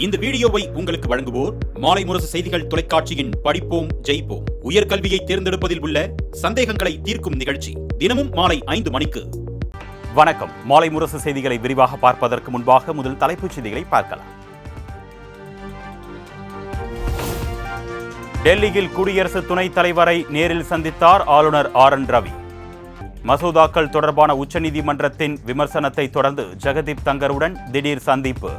இந்த வீடியோவை உங்களுக்கு வழங்குவோர் மாலை முரசு செய்திகள் தொலைக்காட்சியின் படிப்போம் ஜெயிப்போம் உயர்கல்வியை தேர்ந்தெடுப்பதில் உள்ள சந்தேகங்களை தீர்க்கும் நிகழ்ச்சி தினமும் மாலை 5 மணிக்கு. வணக்கம். மாலை முரசு செய்திகளை விரிவாக பார்ப்பதற்கு முன்பாக முதல் தலைப்புச் செய்திகளை பார்க்கலாம். டெல்லியில் குடியரசு துணைத் தலைவரை நேரில் சந்தித்தார் ஆளுநர் RN ரவி. மசோதாக்கள் தொடர்பான உச்சநீதிமன்றத்தின் விமர்சனத்தை தொடர்ந்து ஜெகதீப் தங்கருடன் திடீர் சந்திப்பு.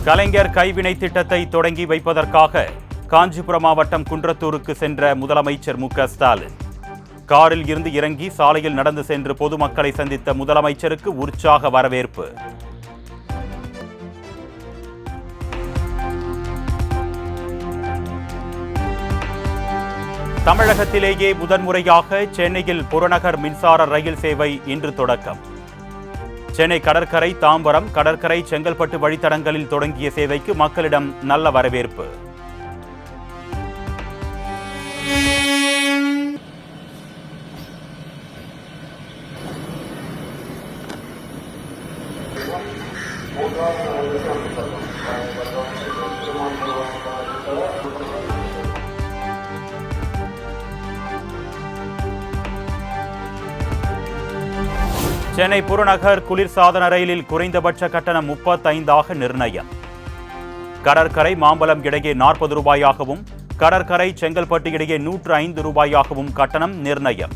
கலைஞர் கைவினை திட்டத்தை தொடங்கி வைப்பதற்காக காஞ்சிபுரம் மாவட்டம் குன்றத்தூருக்கு சென்ற முதலமைச்சர் மு.க. ஸ்டாலின் காரில் இருந்து இறங்கி சாலையில் நடந்து சென்று பொதுமக்களை சந்தித்த முதலமைச்சருக்கு உற்சாக வரவேற்பு. தமிழகத்திலேயே முதன்முறையாக சென்னையில் புறநகர் மின்சார ரயில் சேவை இன்று தொடக்கம். சென்னை கடற்கரை, தாம்பரம், கடற்கரை, செங்கல்பட்டு வழித்தடங்களில் தொடங்கிய சேவைக்கு மக்களிடம் நல்ல வரவேற்பு. சென்னை புறநகர் குளிர்சாதன ரயிலில் குறைந்தபட்ச கட்டணம் 35 நிர்ணயம். கடற்கரை, மாம்பலம் இடையே 40 ரூபாயாகவும், கடற்கரை, செங்கல்பட்டு இடையே 105 ரூபாயாகவும் கட்டணம் நிர்ணயம்.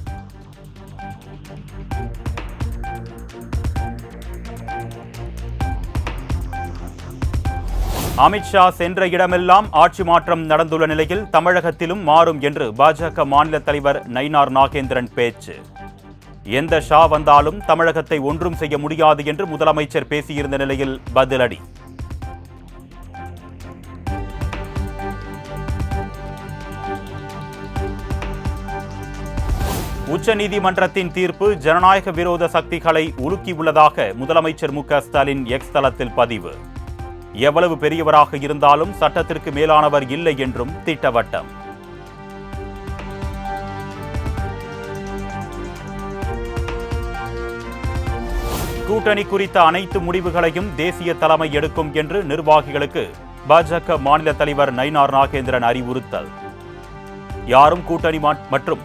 அமித்ஷா சென்ற இடமெல்லாம் ஆட்சி மாற்றம் நடந்துள்ள நிலையில் தமிழகத்திலும் மாறும் என்று பாஜக மாநில தலைவர் நயினார் நாகேந்திரன் பேச்சு. எந்த ஷா வந்தாலும் தமிழகத்தை ஒன்றும் செய்ய முடியாது என்று முதலமைச்சர் பேசியிருந்த நிலையில் பதிலடி. உச்சநீதிமன்றத்தின் தீர்ப்பு ஜனநாயக விரோத சக்திகளை உலுக்கியுள்ளதாக முதலமைச்சர் மு.க. ஸ்டாலின் எக்ஸ் தளத்தில் பதிவு. எவ்வளவு பெரியவராக இருந்தாலும் சட்டத்திற்கு மேலானவர் இல்லை என்றும் திட்டவட்டம். கூட்டணி குறித்த அனைத்து முடிவுகளையும் தேசிய தலைமை எடுக்கும் என்று நிர்வாகிகளுக்கு பாஜக மாநில தலைவர் நயினார் நாகேந்திரன் அறிவுறுத்தல். யாரும் கூட்டணி மற்றும்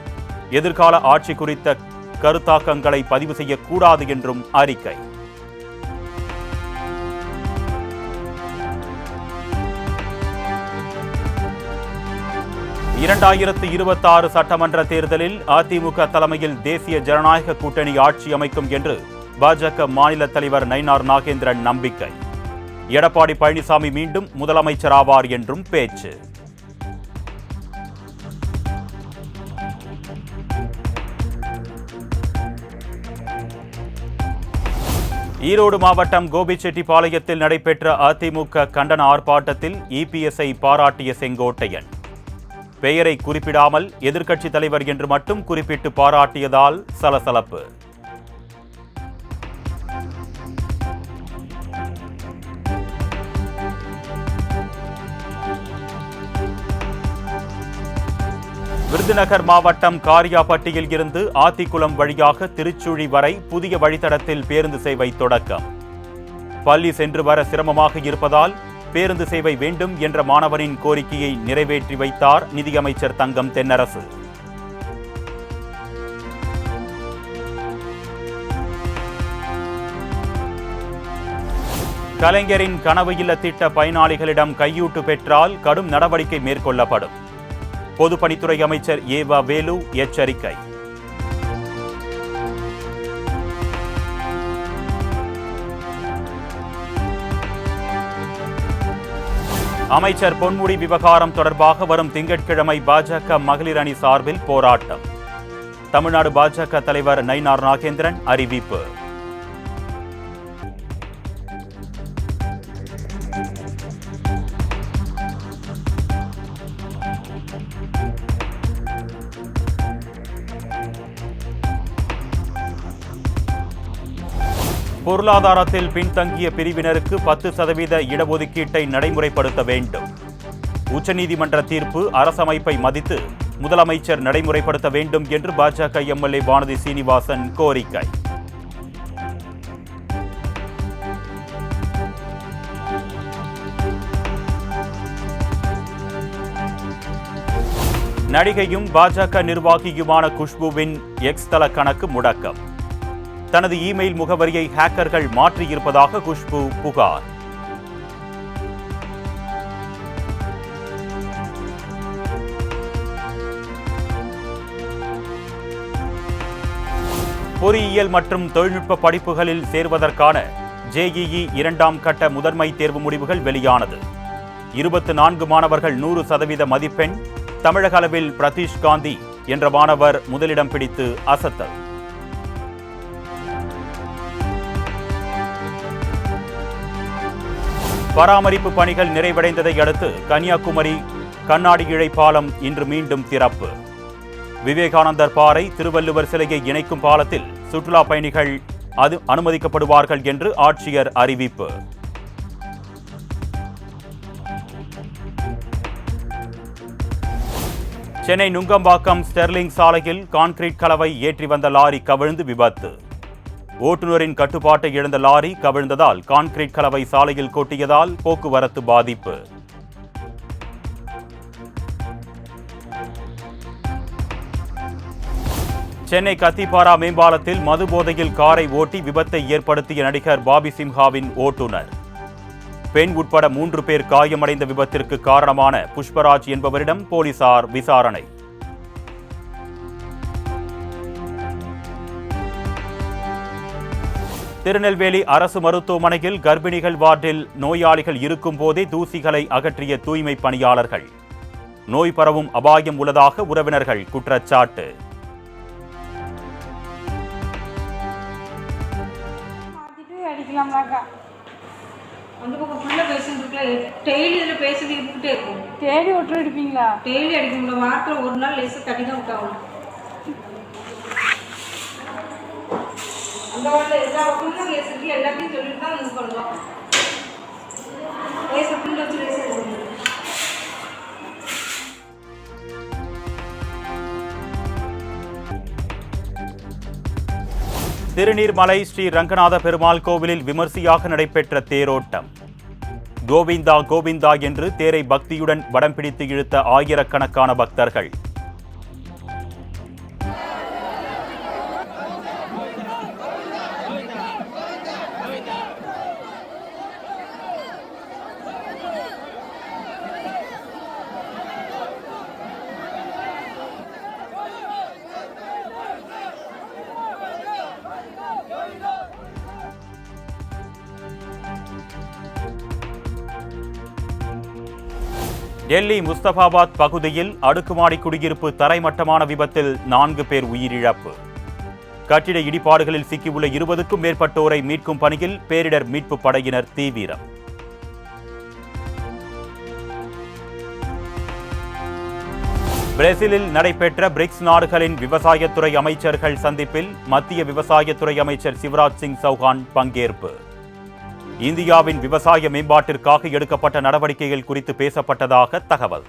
எதிர்கால ஆட்சி குறித்த கருத்தாக்கங்களை பதிவு செய்யக்கூடாது என்றும் அறிக்கை. (2026) சட்டமன்ற தேர்தலில் அதிமுக தலைமையில் தேசிய ஜனநாயக கூட்டணி ஆட்சி அமைக்கும் என்று பாஜக மாநில தலைவர் நயினார் நாகேந்திரன் நம்பிக்கை. எடப்பாடி பழனிசாமி மீண்டும் முதலமைச்சராவார் என்றும் பேச்சு. ஈரோடு மாவட்டம் கோபிச்செட்டிப்பாளையத்தில் நடைபெற்ற அதிமுக கண்டன ஆர்ப்பாட்டத்தில் இபிஎஸ்ஐ பாராட்டிய செங்கோட்டையன். பெயரை குறிப்பிடாமல் எதிர்க்கட்சித் தலைவர் என்று மட்டும் குறிப்பிட்டு பாராட்டியதால் சலசலப்பு. விருதுநகர் மாவட்டம் காரியாபட்டியில் இருந்து ஆத்திக்குளம் வழியாக திருச்சுழி வரை புதிய வழித்தடத்தில் பேருந்து சேவை தொடக்கம். பள்ளி சென்று வர சிரமமாக இருப்பதால் பேருந்து சேவை வேண்டும் என்ற மாணவனின் கோரிக்கையை நிறைவேற்றி வைத்தார் நிதியமைச்சர் தங்கம் தென்னரசு. கலைஞரின் கனவு இல்ல திட்ட பயனாளிகளிடம் கையூட்டு பெற்றால் கடும் நடவடிக்கை மேற்கொள்ளப்படும். பொதுப்பணித்துறை அமைச்சர் ஏவா வேலு எச்சரிக்கை. அமைச்சர் பொன்முடி விவகாரம் தொடர்பாக வரும் திங்கட்கிழமை பாஜக மகளிர் அணி சார்பில் போராட்டம். தமிழ்நாடு பாஜக தலைவர் நயினார் நாகேந்திரன் அறிவிப்பு. பொருளாதாரத்தில் பின்தங்கிய பிரிவினருக்கு 10% இடஒதுக்கீட்டை நடைமுறைப்படுத்த வேண்டும். உச்சநீதிமன்ற தீர்ப்பு அரசமைப்பை மதித்து முதலமைச்சர் நடைமுறைப்படுத்த வேண்டும் என்று பாஜக எம்எல்ஏ வானதி சீனிவாசன் கோரிக்கை. நடிகையும் பாஜக நிர்வாகியுமான குஷ்புவின் எக்ஸ் தள கணக்கு முடக்கம். தனது இமெயில் முகவரியை ஹேக்கர்கள் மாற்றியிருப்பதாக குஷ்பு புகார். பொறியியல் மற்றும் தொழில்நுட்ப படிப்புகளில் சேர்வதற்கான JEE 2ஆம் கட்ட முதன்மை தேர்வு முடிவுகள் வெளியானது. 24 மாணவர்கள் 100% மதிப்பெண். தமிழக அளவில் பிரதீஷ் காந்தி என்ற மாணவர் முதலிடம் பிடித்து அசத்தல். பராமரிப்பு பணிகள் நிறைவடைந்ததை அடுத்து கன்னியாகுமரி கண்ணாடி இழை பாலம் இன்று மீண்டும் திறப்பு. விவேகானந்தர் பாறை திருவள்ளுவர் சிலையை இணைக்கும் பாலத்தில் சுற்றுலா பயணிகள் அனுமதிக்கப்படுவார்கள் என்று ஆட்சியர் அறிவிப்பு. சென்னை நுங்கம்பாக்கம் ஸ்டெர்லிங் சாலையில் கான்கிரீட் கலவை ஏற்றி வந்த லாரி கவிழ்ந்து விபத்து. ஓட்டுநரின் கட்டுப்பாட்டை இழந்த லாரி கவிழ்ந்ததால் கான்கிரீட் கலவை சாலையில் கொட்டியதால் போக்குவரத்து பாதிப்பு. சென்னை கத்திப்பாரா மேம்பாலத்தில் மது போதையில் காரை ஓட்டி விபத்தை ஏற்படுத்திய நடிகர் பாபி சிம்ஹாவின் ஓட்டுநர். பெண் உட்பட 3 பேர் காயமடைந்த விபத்திற்கு காரணமான புஷ்பராஜ் என்பவரிடம் போலீசார் விசாரணை. திருநெல்வேலி அரசு மருத்துவமனையில் கர்ப்பிணிகள் வார்டில் நோயாளிகள் இருக்கும் போதே தூசிகளை அகற்றிய தூய்மை பணியாளர்கள். நோய் பரவும் அபாயம் உள்ளதாக உறவினர்கள் குற்றச்சாட்டு. அந்த பக்கம் ஃபுல்லாக பேஷண்ட் இருக்குல்ல, டெய்லி இதில் பேஷண்ட் இருந்துகிட்டே இருக்கும். டெய்லி ஒட்டு அடிப்பீங்களா? டெய்லி அடிக்க முடியல, வாரத்தில் ஒரு நாள் லேசாக தட்டி தான் விட்டாகும். அந்த வாட்டில் எல்லா பக்கமும் லேசுக்கு எல்லாத்தையும் சொல்லிட்டு தான் இது பண்ணுவோம். லேசை ஃபுல்லாக வச்சு லேசாக எடுக்கணும். திருநீர்மலை ஸ்ரீ ரங்கநாத பெருமாள் கோவிலில் விமர்சையாக நடைபெற்ற தேரோட்டம். கோவிந்தா கோவிந்தா என்று தேரை பக்தியுடன் வடம் பிடித்து இழுத்த ஆயிரக்கணக்கான பக்தர்கள். டெல்லி முஸ்தபாபாத் பகுதியில் அடுக்குமாடி குடியிருப்பு தரைமட்டமான விபத்தில் 4 பேர் உயிரிழப்பு. கட்டிட இடிபாடுகளில் சிக்கியுள்ள 20க்கும் மேற்பட்டோரை மீட்கும் பணியில் பேரிடர் மீட்பு படையினர் தீவிரம். பிரேசிலில் நடைபெற்ற பிரிக்ஸ் நாடுகளின் விவசாயத்துறை அமைச்சர்கள் சந்திப்பில் மத்திய விவசாயத்துறை அமைச்சர் சிவராஜ் சிங் சௌஹான் பங்கேற்பு. இந்தியாவின் விவசாய மேம்பாட்டிற்காக எடுக்கப்பட்ட நடவடிக்கைகள் குறித்து பேசப்பட்டதாக தகவல்.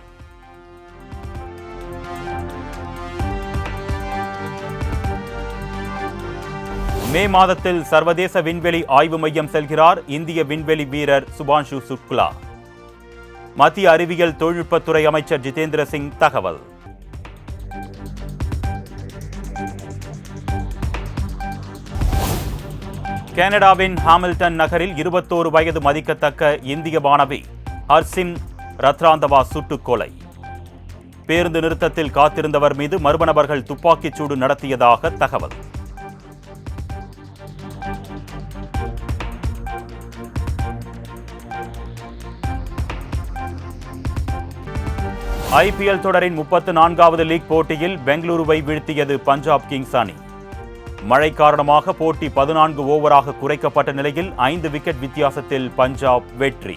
மே மாதத்தில் சர்வதேச விண்வெளி ஆய்வு மையம் செல்கிறார் இந்திய விண்வெளி வீரர் சுபான்ஷு சுக்லா. மத்திய அறிவியல் தொழில்நுட்பத்துறை அமைச்சர் ஜிதேந்திர சிங் தகவல். கனடாவின் ஹாமில்டன் நகரில் 21 வயது மதிக்கத்தக்க இந்திய மாணவி ஹர்சிம் ரத்ராந்தவா சுட்டுக் கொலை. பேருந்து நிறுத்தத்தில் காத்திருந்தவர் மீது மர்ம நபர்கள் துப்பாக்கிச் சூடு நடத்தியதாக தகவல். IPL தொடரின் 34வது லீக் போட்டியில் பெங்களூருவை வீழ்த்தியது பஞ்சாப் கிங்ஸ் அணி. மழை காரணமாக போட்டி 14 ஓவராக குறைக்கப்பட்ட நிலையில் 5 விக்கெட் வித்தியாசத்தில் பஞ்சாப் வெற்றி.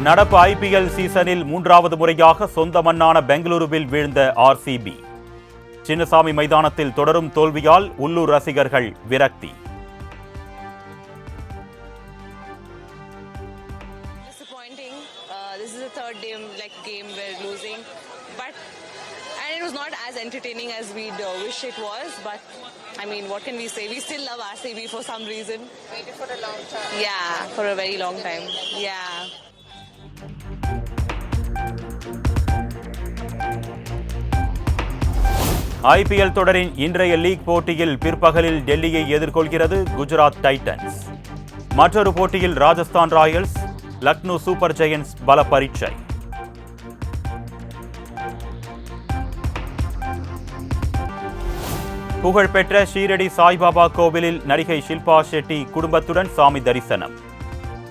நடப்பு IPL சீசனில் 3வது முறையாக சொந்த மண்ணான பெங்களூருவில் வீழ்ந்த RCB. சின்னசாமி மைதானத்தில் தொடரும் தோல்வியால் உள்ளூர் ரசிகர்கள் விரக்தி. This is the third game we're losing, but and it was not as entertaining as we'd wish it was, but I mean, what can we say? We still love RCB for some reason. Waited for a long time. Yeah, for a very long time. Yeah. IPL தொடரின் இன்றைய league போட்டியில் பிற்பகலில் டெல்லியை எதிர்கொள்கிறது Gujarat Titans. மற்றொரு போட்டியில் Rajasthan Royals Lucknow super giants பல பரீட்சை. புகழ்பெற்ற ஷீரடி சாய்பாபா கோவிலில் நடிகை ஷில்பா ஷெட்டி குடும்பத்துடன் சாமி தரிசனம்.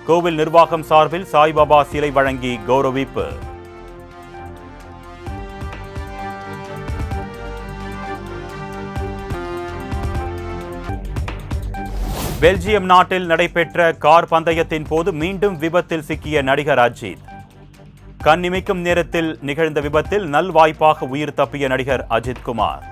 கோவில் நிர்வாகம் சார்பில் சாய்பாபா சிலை வழங்கி கௌரவிப்பு. பெல்ஜியம் நாட்டில் நடைபெற்ற கார் பந்தயத்தின் போது மீண்டும் விபத்தில் சிக்கிய நடிகர் அஜித். கண்ணிமைக்கும் நேரத்தில் நிகழ்ந்த விபத்தில் நல்வாய்ப்பாக உயிர் தப்பிய நடிகர் அஜித் குமார்.